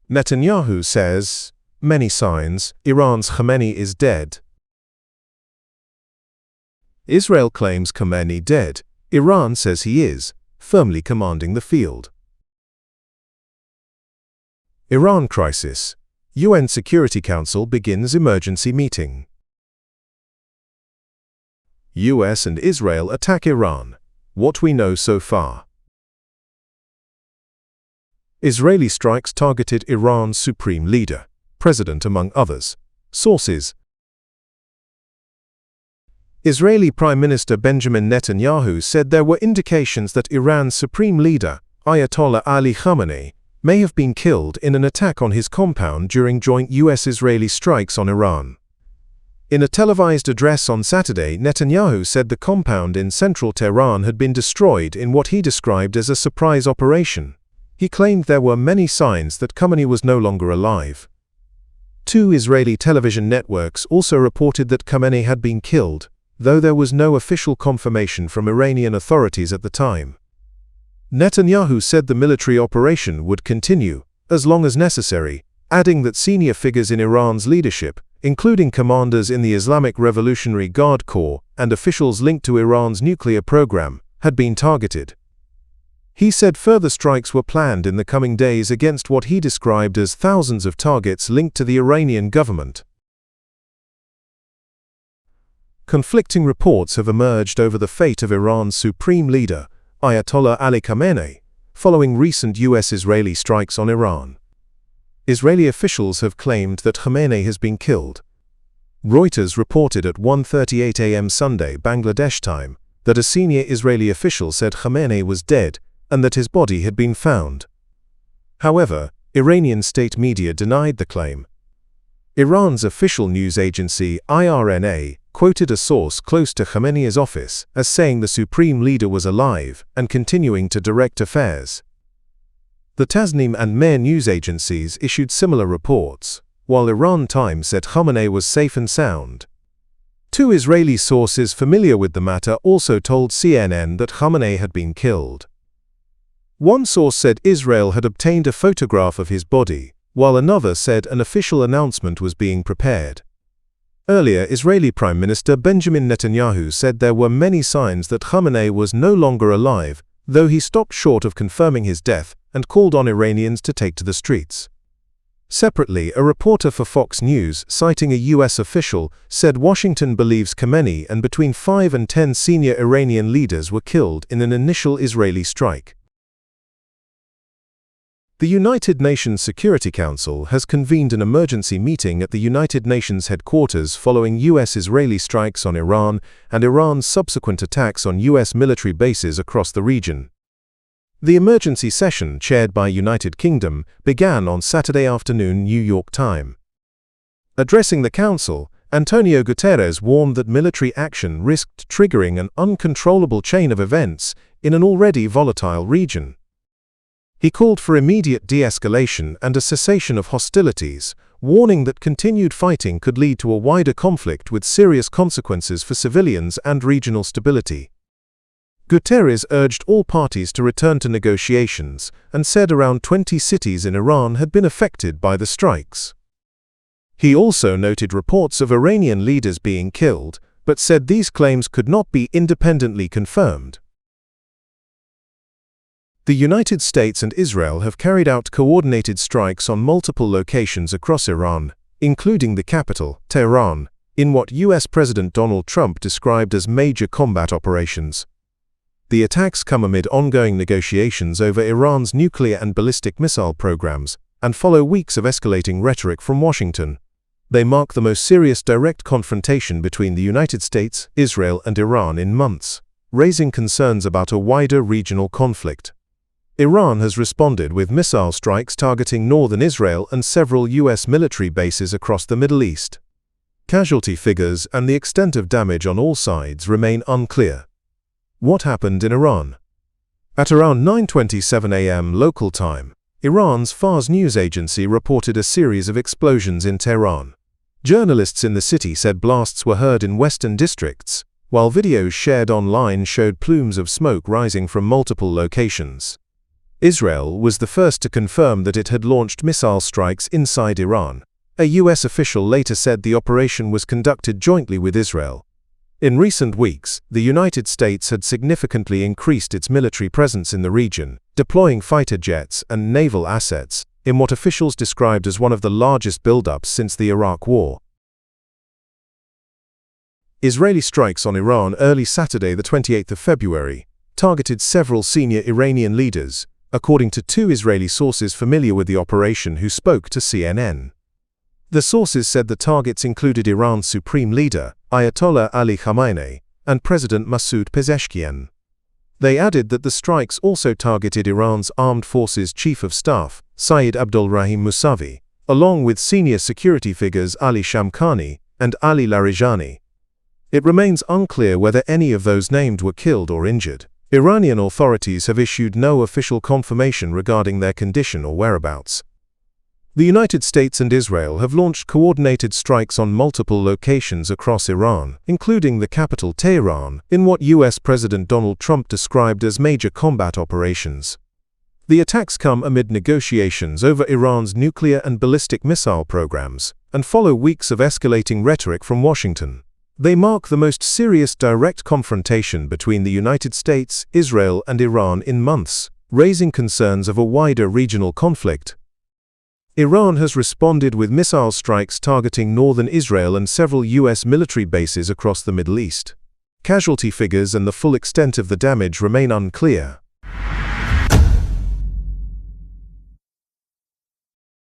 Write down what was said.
Netanyahu says, many signs, Iran's Khamenei is dead. Israel claims Khamenei dead. Iran says he is, firmly commanding the field. Iran crisis. UN Security Council begins emergency meeting. US and Israel attack Iran. What we know so far. Israeli strikes targeted Iran's supreme leader, president among others. Sources. Israeli Prime Minister Benjamin Netanyahu said there were indications that Iran's supreme leader, Ayatollah Ali Khamenei, may have been killed in an attack on his compound during joint US-Israeli strikes on Iran. In a televised address on Saturday, Netanyahu said the compound in central Tehran had been destroyed in what he described as a surprise operation. He claimed there were many signs that Khamenei was no longer alive. Two Israeli television networks also reported that Khamenei had been killed, though there was no official confirmation from Iranian authorities at the time. Netanyahu said the military operation would continue, as long as necessary, adding that senior figures in Iran's leadership, including commanders in the Islamic Revolutionary Guard Corps and officials linked to Iran's nuclear program, had been targeted. He said further strikes were planned in the coming days against what he described as thousands of targets linked to the Iranian government. Conflicting reports have emerged over the fate of Iran's supreme leader, Ayatollah Ali Khamenei, following recent US-Israeli strikes on Iran. Israeli officials have claimed that Khamenei has been killed. Reuters reported at 1:38 a.m. Sunday, Bangladesh time, that a senior Israeli official said Khamenei was dead and that his body had been found. However, Iranian state media denied the claim. Iran's official news agency, IRNA, quoted a source close to Khamenei's office as saying the supreme leader was alive and continuing to direct affairs. The Tasnim and Mehr news agencies issued similar reports, while Iran Times said Khamenei was safe and sound. Two Israeli sources familiar with the matter also told CNN that Khamenei had been killed. One source said Israel had obtained a photograph of his body, while another said an official announcement was being prepared. Earlier, Israeli Prime Minister Benjamin Netanyahu said there were many signs that Khamenei was no longer alive, though he stopped short of confirming his death and called on Iranians to take to the streets. Separately, a reporter for Fox News, citing a US official, said Washington believes Khamenei and between 5 and 10 senior Iranian leaders were killed in an initial Israeli strike. The United Nations Security Council has convened an emergency meeting at the United Nations headquarters following US-Israeli strikes on Iran and Iran's subsequent attacks on US military bases across the region. The emergency session, chaired by United Kingdom, began on Saturday afternoon New York time. Addressing the Council, Antonio Guterres warned that military action risked triggering an uncontrollable chain of events in an already volatile region. He called for immediate de-escalation and a cessation of hostilities, warning that continued fighting could lead to a wider conflict with serious consequences for civilians and regional stability. Guterres urged all parties to return to negotiations and said around 20 cities in Iran had been affected by the strikes. He also noted reports of Iranian leaders being killed, but said these claims could not be independently confirmed. The United States and Israel have carried out coordinated strikes on multiple locations across Iran, including the capital, Tehran, in what US President Donald Trump described as major combat operations. The attacks come amid ongoing negotiations over Iran's nuclear and ballistic missile programs, and follow weeks of escalating rhetoric from Washington. They mark the most serious direct confrontation between the United States, Israel, and Iran in months, raising concerns about a wider regional conflict. Iran has responded with missile strikes targeting northern Israel and several US military bases across the Middle East. Casualty figures and the extent of damage on all sides remain unclear. What happened in Iran? At around 9:27 a.m. local time, Iran's Fars news agency reported a series of explosions in Tehran. Journalists in the city said blasts were heard in western districts, while videos shared online showed plumes of smoke rising from multiple locations. Israel was the first to confirm that it had launched missile strikes inside Iran. A U.S. official later said the operation was conducted jointly with Israel. In recent weeks, the United States had significantly increased its military presence in the region, deploying fighter jets and naval assets, in what officials described as one of the largest buildups since the Iraq War. Israeli strikes on Iran early Saturday, the 28th of February, targeted several senior Iranian leaders, according to two Israeli sources familiar with the operation who spoke to CNN. The sources said the targets included Iran's supreme leader, Ayatollah Ali Khamenei, and President Masoud Pezeshkian. They added that the strikes also targeted Iran's armed forces chief of staff, Saeed Abdulrahim Mousavi, along with senior security figures Ali Shamkhani and Ali Larijani. It remains unclear whether any of those named were killed or injured. Iranian authorities have issued no official confirmation regarding their condition or whereabouts. The United States and Israel have launched coordinated strikes on multiple locations across Iran, including the capital Tehran, in what U.S. President Donald Trump described as major combat operations. The attacks come amid negotiations over Iran's nuclear and ballistic missile programs, and follow weeks of escalating rhetoric from Washington. They mark the most serious direct confrontation between the United States, Israel, and Iran in months, raising concerns of a wider regional conflict. Iran has responded with missile strikes targeting northern Israel and several U.S. military bases across the Middle East. Casualty figures and the full extent of the damage remain unclear.